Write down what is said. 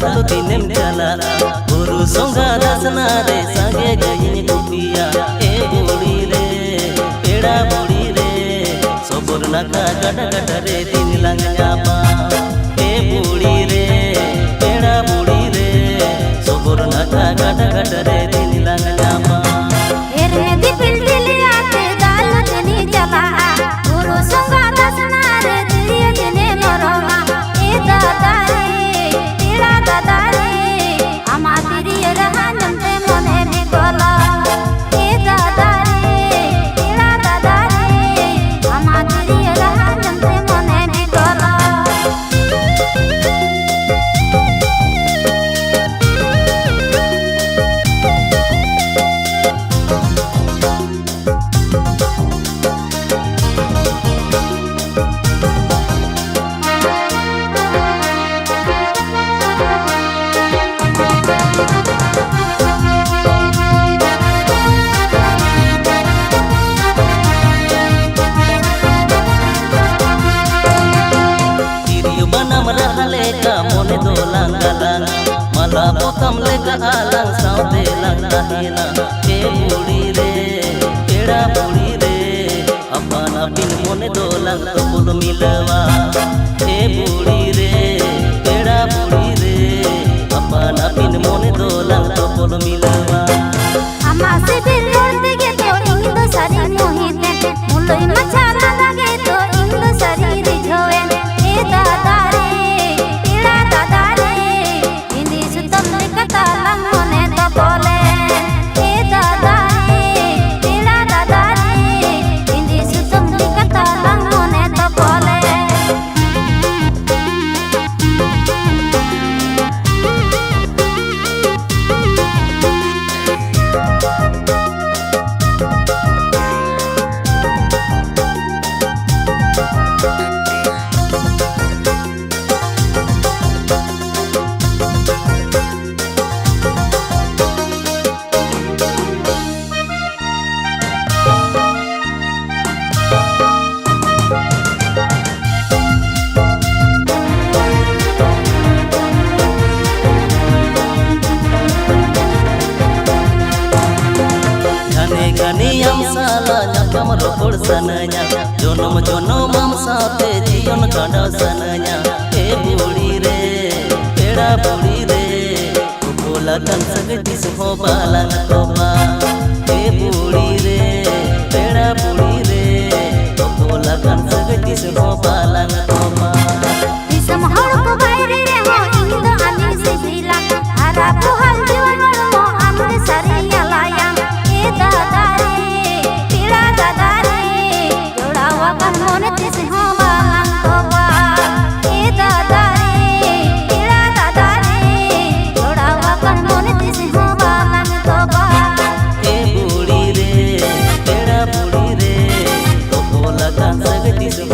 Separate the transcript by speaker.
Speaker 1: तो दिनेम चला गुरु संगा दसना रे संगे गई कुपिया ए बुड़ी रे पेड़ा बुड़ी रे सोबर नका गट गट रे दिन लंग जापा ए बुड़ी रे पेड़ा बुड़ी रे सोबर नका गट गट रे दिन लंग जापा
Speaker 2: एरे दिपिल दिलिया के दाल जनी चला गुरु संगा दसना रे दिए जने मरोगा ए दादा रे तेरा दादा रे अमा तेरी रहा नंते मने में कोला ए दादा रे तेरा दादा रे अमा तेरी रहा नंते मने में कोला
Speaker 1: मोने दो लंगलांग मला पोतम लेका आलंग साउते लंग नहीना ए बुड़ी रे पेड़ा बुड़ी रे अपन बिन मोने दो लंग तो बोल मिलवा ए बुड़ी रे पेड़ा बुड़ी रे अपन बिन मोने दो लंग तो बोल मिलवा
Speaker 2: अमा से दिल रोते के तो इंग तो सारी मोहिते मुलोई मचा लगे तो इंग तो सारी रिझोए ए दादा
Speaker 1: Ganiyam sala nyakam rokor sananya jonom jonom am saate jiyon kada sananya e budi re peda budi re bola kan sagti so balang toba e budi re peda budi re bola kan sagti so balang toba
Speaker 2: isam har ko baire re ho inda ani se dila hara ko hal jiwan mo amre sariya layang e dada
Speaker 1: This